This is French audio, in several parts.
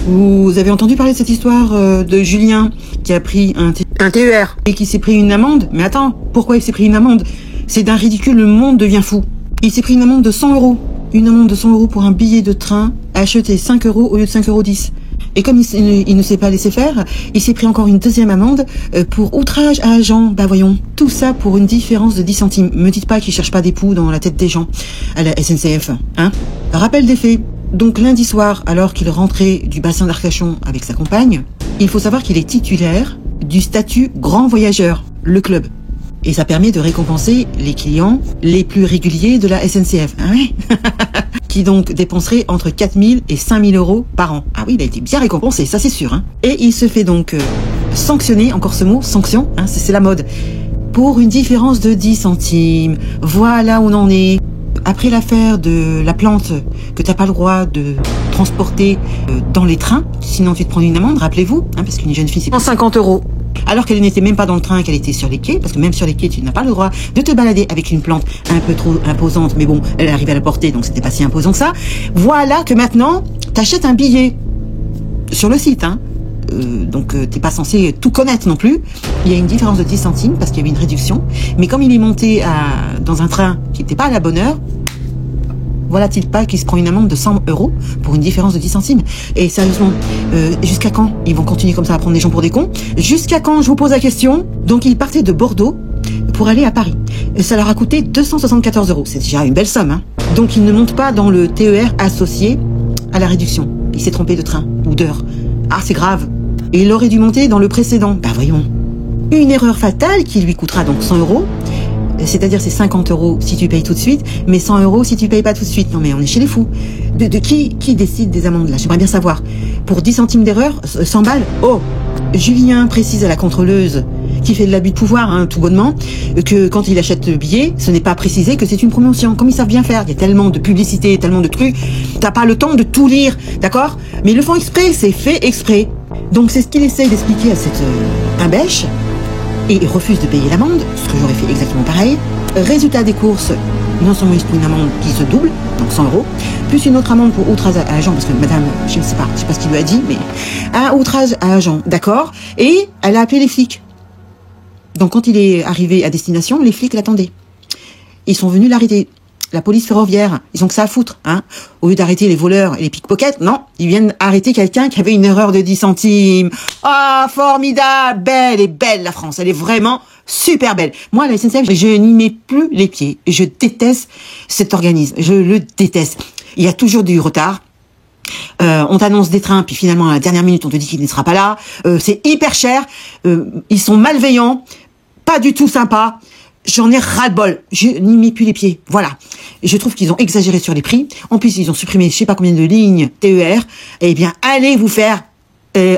Vous avez entendu parler de cette histoire de Julien qui a pris un TER et qui s'est pris une amende? Mais attends, pourquoi il s'est pris une amende? C'est d'un ridicule, le monde devient fou. Il s'est pris une amende de 100 euros. Une amende de 100 euros pour un billet de train acheté 5 euros au lieu de 5,10 euros. Et comme il ne s'est pas laissé faire, il s'est pris encore une deuxième amende pour outrage à agent. Bah voyons, tout ça pour une différence de 10 centimes. Me dites pas qu'il cherche pas des poux dans la tête des gens à la SNCF, hein. Rappel des faits. Donc lundi soir, alors qu'il rentrait du bassin d'Arcachon avec sa compagne, il faut savoir qu'il est titulaire du statut grand voyageur, le club. Et ça permet de récompenser les clients les plus réguliers de la SNCF. Ah ouais. Qui donc dépenserait entre 4 000 et 5 000 euros par an. Ah oui, il a été bien récompensé, ça c'est sûr. Hein. Et il se fait donc sanctionner, encore ce mot, sanction, hein, c'est la mode, pour une différence de 10 centimes. Voilà où on en est. Après l'affaire de la plante que t'as pas le droit de transporter dans les trains, sinon tu te prends une amende, rappelez-vous, hein, parce qu'une jeune fille c'est 150 euros. Alors qu'elle n'était même pas dans le train, qu'elle était sur les quais, parce que même sur les quais, tu n'as pas le droit de te balader avec une plante un peu trop imposante, mais bon, elle arrivait à la porter, donc c'était pas si imposant que ça. Voilà que maintenant, t'achètes un billet sur le site, hein. Donc t'es pas censé tout connaître non plus. Il y a une différence de 10 centimes parce qu'il y avait une réduction, mais comme il est monté dans un train qui n'était pas à la bonne heure, voilà-t-il pas qu'il se prend une amende de 100 euros pour une différence de 10 centimes. Et sérieusement, jusqu'à quand ils vont continuer comme ça à prendre les gens pour des cons? Jusqu'à quand, je vous pose la question? Donc ils partaient de Bordeaux pour aller à Paris. Et ça leur a coûté 274 euros. C'est déjà une belle somme, hein. Donc ils ne montent pas dans le TER associé à la réduction. Il s'est trompé de train ou d'heure. Ah, c'est grave. Et il aurait dû monter dans le précédent. Bah voyons. Une erreur fatale qui lui coûtera donc 100 euros. C'est-à-dire c'est 50 euros si tu payes tout de suite, mais 100 euros si tu payes pas tout de suite. Non mais on est chez les fous. De qui décide des amendes là? J'aimerais bien savoir. Pour 10 centimes d'erreur, 100 balles? Oh, Julien précise à la contrôleuse qui fait de l'abus de pouvoir, hein, tout bonnement, que quand il achète le billet, ce n'est pas précisé que c'est une promotion. Comme ils savent bien faire, il y a tellement de publicité, tellement de trucs, t'as pas le temps de tout lire, d'accord? Mais ils le font exprès, c'est fait exprès. Donc c'est ce qu'il essaye d'expliquer à cette imbèche. Et il refuse de payer l'amende, ce que j'aurais fait exactement pareil. Résultat des courses, non seulement il se prend une amende qui se double, donc 100 euros, plus une autre amende pour outrage à agent, parce que madame, je ne sais pas ce qu'il lui a dit, mais un outrage à agent, d'accord. Et elle a appelé les flics. Donc quand il est arrivé à destination, les flics l'attendaient. Ils sont venus l'arrêter. La police ferroviaire, ils ont que ça à foutre, hein. Au lieu d'arrêter les voleurs et les pickpockets, non, ils viennent arrêter quelqu'un qui avait une erreur de 10 centimes. Ah, formidable, belle et belle la France, elle est vraiment super belle. Moi, la SNCF, je n'y mets plus les pieds. Je déteste cet organisme, je le déteste. Il y a toujours du retard. On t'annonce des trains, puis finalement à la dernière minute, on te dit qu'il ne sera pas là. C'est hyper cher. Ils sont malveillants, pas du tout sympas. J'en ai ras-le-bol. Je n'y mets plus les pieds. Voilà. Je trouve qu'ils ont exagéré sur les prix. En plus, ils ont supprimé je sais pas combien de lignes TER. Eh bien, allez vous faire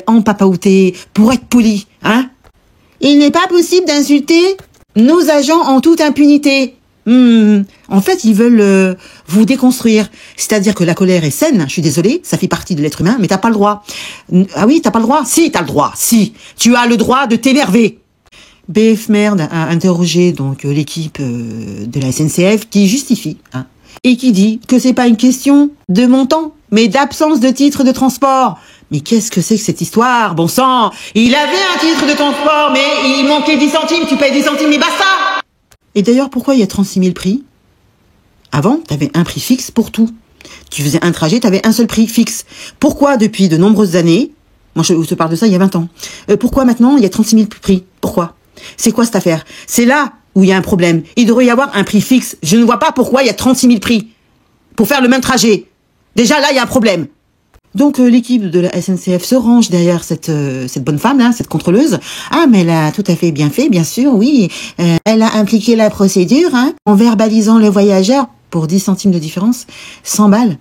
empapaouter pour être poli, hein. Il n'est pas possible d'insulter nos agents en toute impunité. En fait, ils veulent vous déconstruire. C'est-à-dire que la colère est saine, je suis désolée, ça fait partie de l'être humain, mais t'as pas le droit. Ah oui, t'as pas le droit? Si, t'as le droit. Si. Tu as le droit de t'énerver. BF Merde a interrogé donc l'équipe de la SNCF qui justifie, hein, et qui dit que c'est pas une question de montant, mais d'absence de titre de transport. Mais qu'est-ce que c'est que cette histoire, bon sang? Il avait un titre de transport, mais il manquait 10 centimes, tu payes 10 centimes, mais basta! Et d'ailleurs, pourquoi il y a 36 000 prix? Avant, t'avais un prix fixe pour tout. Tu faisais un trajet, t'avais un seul prix fixe. Pourquoi, depuis de nombreuses années, moi je te parle de ça il y a 20 ans, pourquoi maintenant il y a 36 000 prix? Pourquoi? C'est quoi cette affaire? C'est là où il y a un problème. Il devrait y avoir un prix fixe. Je ne vois pas pourquoi il y a 36 000 prix pour faire le même trajet. Déjà là, il y a un problème. Donc l'équipe de la SNCF se range derrière cette bonne femme, là, cette contrôleuse. Ah, mais elle a tout à fait bien fait, bien sûr, oui. Elle a impliqué la procédure, hein, en verbalisant le voyageur pour 10 centimes de différence, 100 balles.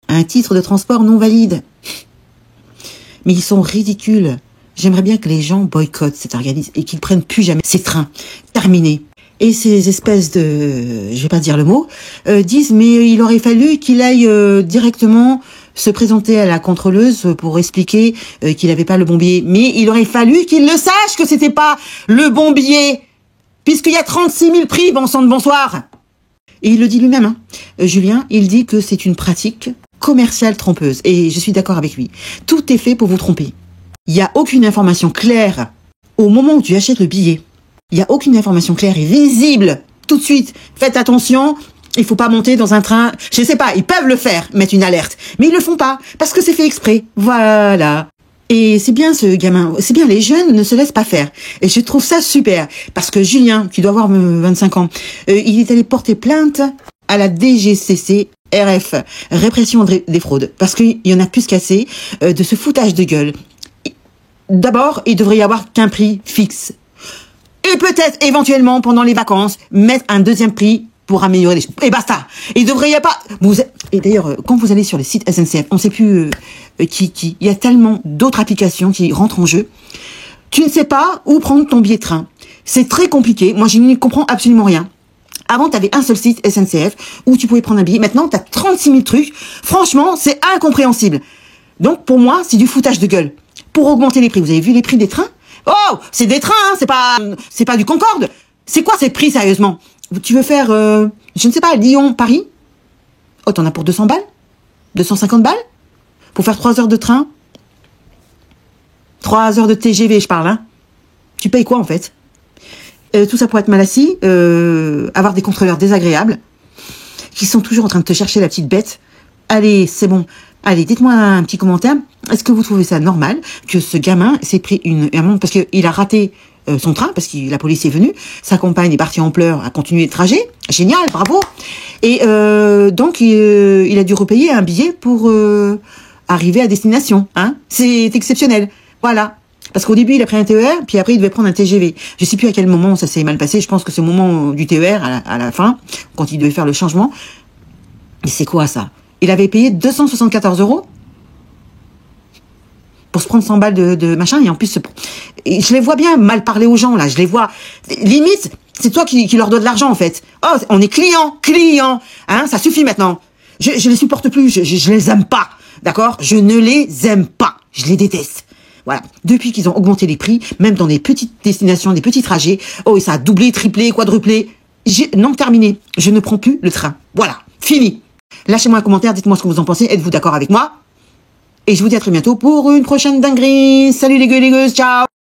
Un titre de transport non valide. Mais ils sont ridicules. J'aimerais bien que les gens boycottent cet organisme et qu'ils prennent plus jamais ces trains. Terminé. Et ces espèces de, je vais pas dire le mot, disent mais il aurait fallu qu'il aille directement se présenter à la contrôleuse pour expliquer qu'il n'avait pas le bon billet. Mais il aurait fallu qu'il le sache que c'était pas le bon billet, puisqu'il y a 36 000 prix, bon sang de bonsoir. Et il le dit lui-même, hein. Julien, il dit que c'est une pratique commerciale trompeuse. Et je suis d'accord avec lui. Tout est fait pour vous tromper. Il n'y a aucune information claire au moment où tu achètes le billet. Il n'y a aucune information claire et visible. Tout de suite, faites attention. Il faut pas monter dans un train. Je sais pas, ils peuvent le faire, mettre une alerte. Mais ils le font pas, parce que c'est fait exprès. Voilà. Et c'est bien ce gamin, c'est bien, les jeunes ne se laissent pas faire. Et je trouve ça super. Parce que Julien, qui doit avoir 25 ans, il est allé porter plainte à la DGCC RF, répression des fraudes. Parce qu'il y en a plus qu'assez de ce foutage de gueule. D'abord, il devrait y avoir qu'un prix fixe. Et peut-être, éventuellement, pendant les vacances, mettre un deuxième prix pour améliorer les choses. Et basta. Il devrait y avoir pas... Et d'ailleurs, quand vous allez sur le site SNCF, on ne sait plus qui. Il y a tellement d'autres applications qui rentrent en jeu. Tu ne sais pas où prendre ton billet de train. C'est très compliqué. Moi, je n'y comprends absolument rien. Avant, tu avais un seul site SNCF où tu pouvais prendre un billet. Maintenant, tu as 36 000 trucs. Franchement, c'est incompréhensible. Donc, pour moi, c'est du foutage de gueule. Pour augmenter les prix. Vous avez vu les prix des trains? Oh, c'est des trains, hein, c'est pas du Concorde. C'est quoi ces prix, sérieusement? Tu veux faire, je ne sais pas, Lyon-Paris? Oh, t'en as pour 200 balles? 250 balles? Pour faire 3 heures de train? 3 heures de TGV, je parle, hein. Tu payes quoi, en fait? Tout ça pour être mal assis, avoir des contrôleurs désagréables, qui sont toujours en train de te chercher la petite bête. Allez, c'est bon. Allez, dites-moi un petit commentaire. Est-ce que vous trouvez ça normal que ce gamin s'est pris une amende parce qu'il a raté son train, parce que la police est venue, sa compagne est partie en pleurs, a continué le trajet. Génial, bravo. Et donc, il a dû repayer un billet pour arriver à destination. Hein, c'est exceptionnel. Voilà. Parce qu'au début, il a pris un TER, puis après, il devait prendre un TGV. Je sais plus à quel moment ça s'est mal passé. Je pense que c'est au moment du TER, à la fin, quand il devait faire le changement. Mais c'est quoi, ça? Il avait payé 274 € pour se prendre 100 balles de machin, et en plus, et je les vois bien mal parler aux gens, là, je les vois, limite, c'est toi qui leur dois de l'argent, en fait. Oh, on est client, hein, ça suffit maintenant. Je les supporte plus, je les aime pas, d'accord? Je ne les aime pas, je les déteste. Voilà. Depuis qu'ils ont augmenté les prix, même dans des petites destinations, des petits trajets, oh, et ça a doublé, triplé, quadruplé. Non, terminé. Je ne prends plus le train. Voilà. Fini. Lâchez-moi un commentaire, dites-moi ce que vous en pensez. Êtes-vous d'accord avec moi? Et je vous dis à très bientôt pour une prochaine dinguerie. Salut les gueux, ciao!